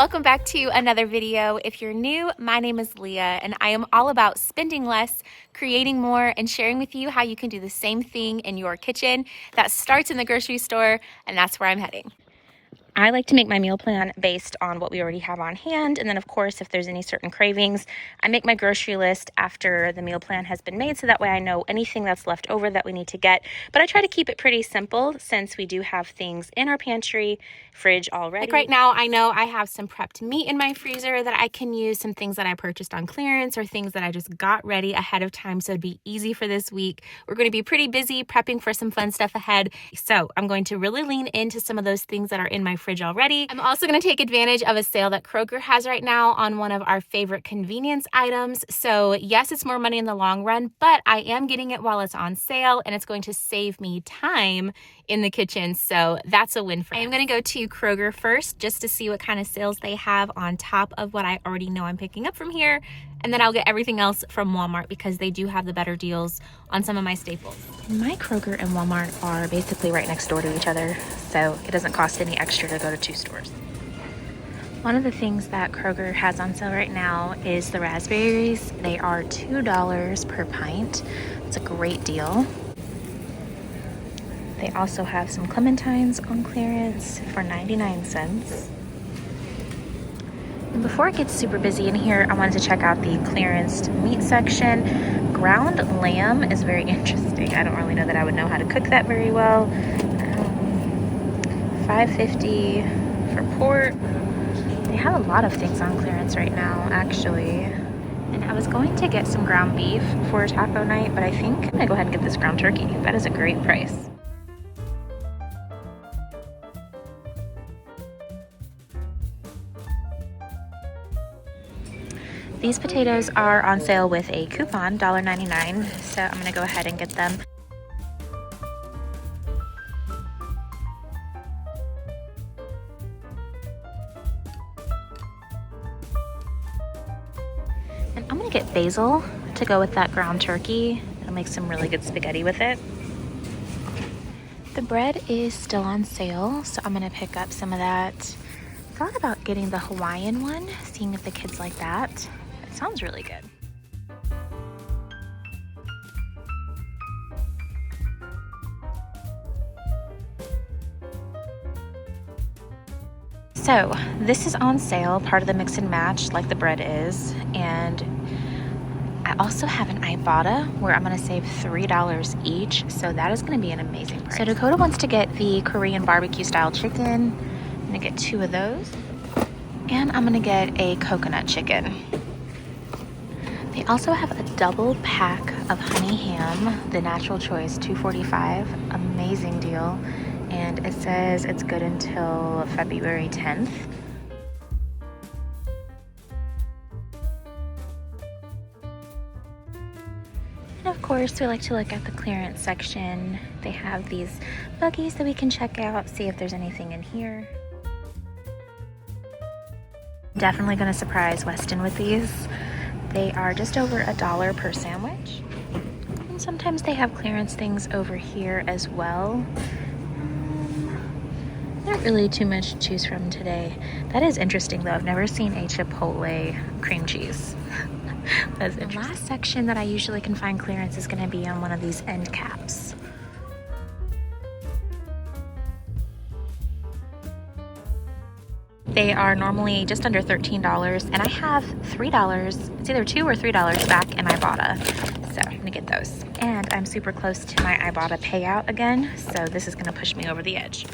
Welcome back to another video. If you're new, my name is Leah, and I am all about spending less, creating more, and sharing with you how you can do the same thing in your kitchen. That starts in the grocery store, and that's where I'm heading. I like to make my meal plan based on what we already have on hand. And then, of course, if there's any certain cravings, I make my grocery list after the meal plan has been made. So that way I know anything that's left over that we need to get. But I try to keep it pretty simple since we do have things in our pantry, fridge already. Like right now, I know I have some prepped meat in my freezer that I can use, some things that I purchased on clearance or things that I just got ready ahead of time. So it'd be easy for this week. We're going to be pretty busy prepping for some fun stuff ahead. So I'm going to really lean into some of those things that are in my fridge already. I'm also going to take advantage of a sale that Kroger has right now on one of our favorite convenience items. So yes, it's more money in the long run, but I am getting it while it's on sale and it's going to save me time in the kitchen. So that's a win for me. I am going to go to Kroger first just to see what kind of sales they have on top of what I already know I'm picking up from here. And then I'll get everything else from Walmart because they do have the better deals on some of my staples. My Kroger and Walmart are basically right next door to each other, so it doesn't cost any extra to go to two stores. One of the things that Kroger has on sale right now is the raspberries. They are $2 per pint. It's a great deal. They also have some clementines on clearance for 99 cents. And before it gets super busy in here, I wanted to check out the clearance meat section. Ground lamb is very interesting. I don't really know that I would know how to cook that very well. $5.50 for pork. They have a lot of things on clearance right now, actually. And I was going to get some ground beef for taco night, but I think I'm gonna go ahead and get this ground turkey. That is a great price. These potatoes are on sale with a coupon, $1.99, so I'm going to go ahead and get them. And I'm going to get basil to go with that ground turkey. It'll make some really good spaghetti with it. The bread is still on sale, so I'm going to pick up some of that. Thought about getting the Hawaiian one, seeing if the kids like that. Sounds really good. So this is on sale, part of the mix and match like the bread is, and I also have an Ibotta where I'm going to save $3 each, so that is going to be an amazing price. So Dakota wants to get the Korean barbecue style chicken. I'm going to get 2 of those, and I'm going to get a coconut chicken. They also have a double pack of honey ham, the natural choice, $2.45, amazing deal. And it says it's good until February 10th. And of course, we like to look at the clearance section. They have these buggies that we can check out, see if there's anything in here. Definitely gonna surprise Weston with these. They are just over $1 per sandwich. And sometimes they have clearance things over here as well. Not really too much to choose from today. That is interesting though. I've never seen a Chipotle cream cheese. That's interesting. The last section that I usually can find clearance is gonna be on one of these end caps. They are normally just under $13, and I have $3, it's either $2 or $3 back in Ibotta. So I'm gonna get those. And I'm super close to my Ibotta payout again, so this is gonna push me over the edge.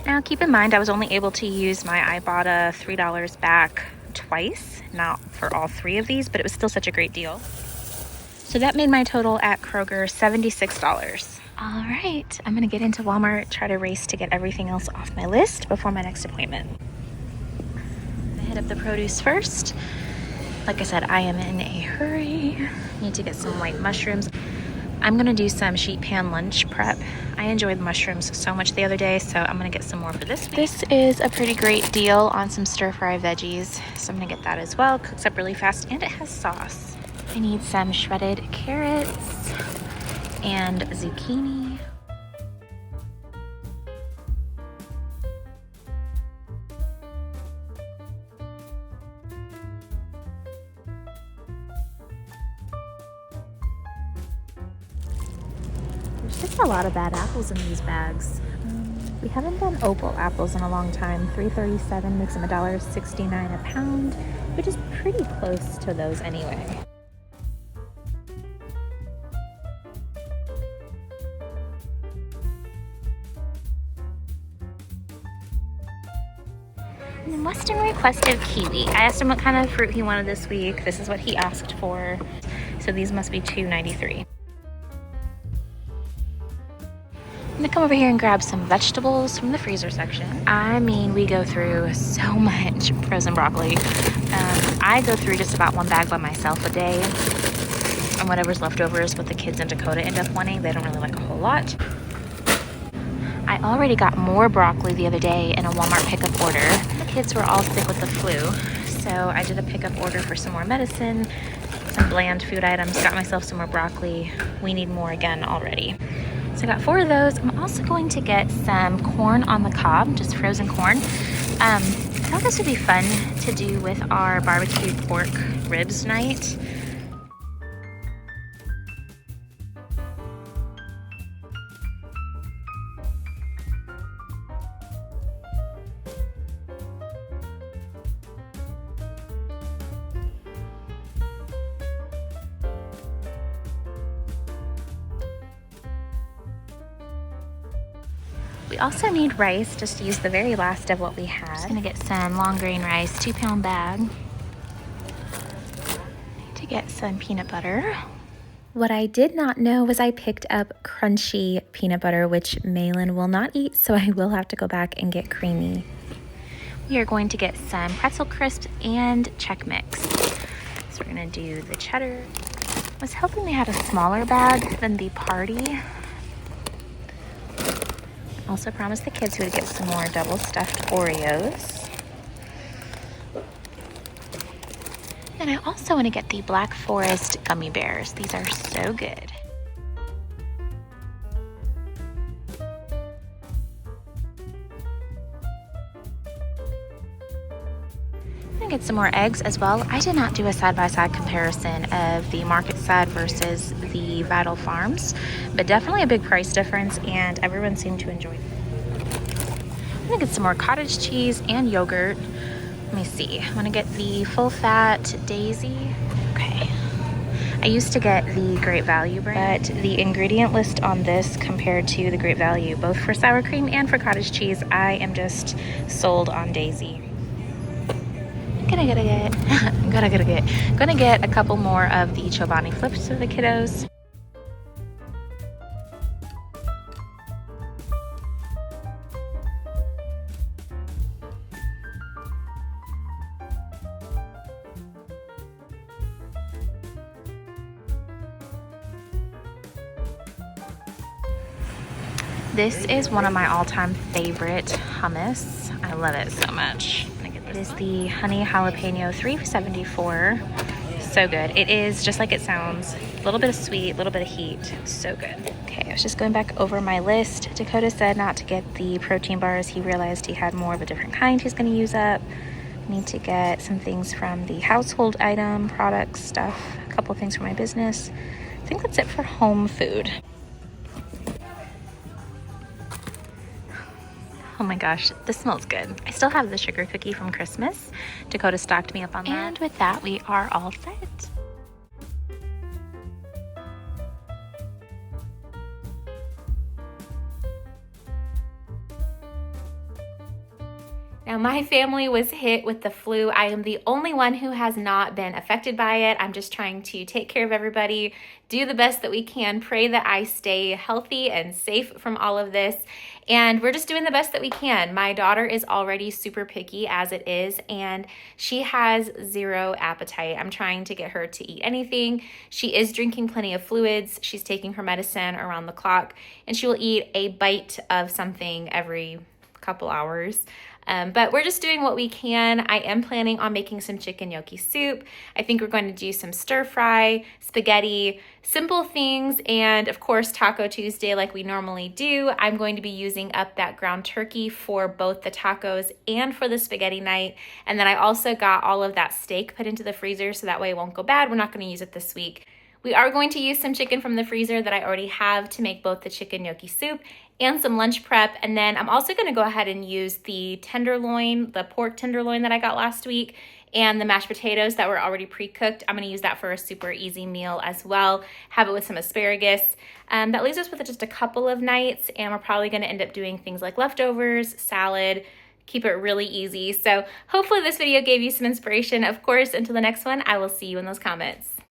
Now keep in mind I was only able to use my Ibotta $3 back twice, not for all 3 of these, but it was still such a great deal. So that made my total at Kroger $76. All right, I'm gonna get into Walmart, try to race to get everything else off my list before my next appointment. I'm gonna hit up the produce first. Like I said, I am in a hurry. Need to get some white mushrooms. I'm gonna do some sheet pan lunch prep. I enjoyed mushrooms so much the other day, so I'm gonna get some more for this week. This is a pretty great deal on some stir-fry veggies, so I'm gonna get that as well. Cooks up really fast and it has sauce. I need some shredded carrots and zucchini. There's just a lot of bad apples in these bags. We haven't done opal apples in a long time. $3.37 makes them $1.69 a pound, which is pretty close to those anyway. And then Weston requested kiwi. I asked him what kind of fruit he wanted this week. This is what he asked for. So these must be $2.93. I'm gonna come over here and grab some vegetables from the freezer section. I mean, we go through so much frozen broccoli. I go through just about one bag by myself a day. And whatever's left over is what the kids in Dakota end up wanting. They don't really like a whole lot. I already got more broccoli the other day in a Walmart pickup order. The kids were all sick with the flu, so I did a pickup order for some more medicine, some bland food items, got myself some more broccoli. We need more again already. So I got 4 of those. I'm also going to get some corn on the cob, just frozen corn. I thought this would be fun to do with our barbecued pork ribs night. We also need rice, just to use the very last of what we had. Just gonna get some long grain rice, 2-pound bag. Need to get some peanut butter. What I did not know was I picked up crunchy peanut butter, which Malin will not eat, so I will have to go back and get creamy. We are going to get some pretzel crisps and Chex Mix. So we're gonna do the cheddar. I was hoping they had a smaller bag than the party. Also promised the kids we would get some more double stuffed Oreos. And I also want to get the Black Forest gummy bears. These are so good. I'm gonna get some more eggs as well. I did not do a side-by-side comparison of the market side versus the Vital Farms, but definitely a big price difference, and everyone seemed to enjoy it. I'm gonna get some more cottage cheese and yogurt. Let me see. I'm gonna get the full-fat Daisy. Okay. I used to get the Great Value brand, but the ingredient list on this compared to the Great Value, both for sour cream and for cottage cheese, I am just sold on Daisy. Gonna get a couple more of the Chobani flips for the kiddos. This is one of my all-time favorite hummus. I love it so much. It is the honey jalapeno, $3.74. So good. It is just like it sounds. A little bit of sweet, a little bit of heat. So good. Okay, I was just going back over my list. Dakota said not to get the protein bars. He realized he had more of a different kind he's going to use up. I need to get some things from the household item, products, stuff. A couple things for my business. I think that's it for home food. Oh my gosh, this smells good. I still have the sugar cookie from Christmas. Dakota stocked me up on that. And with that, we are all set. Now Now, my family was hit with the flu. I am the only one who has not been affected by it. I'm just trying to take care of everybody, do the best that we can, pray that I stay healthy and safe from all of this. And we're just doing the best that we can. My daughter is already super picky as it is, and she has zero appetite. I'm trying to get her to eat anything. She is drinking plenty of fluids. She's taking her medicine around the clock, and she will eat a bite of something every couple hours. But we're just doing what we can. I am planning on making some chicken gnocchi soup. I think we're going to do some stir fry, spaghetti, simple things, and of course Taco Tuesday like we normally do. I'm going to be using up that ground turkey for both the tacos and for the spaghetti night. And then I also got all of that steak put into the freezer so that way it won't go bad. We're not going to use it this week. We are going to use some chicken from the freezer that I already have to make both the chicken gnocchi soup and some lunch prep. And then I'm also going to go ahead and use the tenderloin, the pork tenderloin that I got last week, and the mashed potatoes that were already pre-cooked. I'm going to use that for a super easy meal as well. Have it with some asparagus. That leaves us with just a couple of nights, and we're probably going to end up doing things like leftovers, salad, keep it really easy. So hopefully this video gave you some inspiration. Of course, until the next one, I will see you in those comments.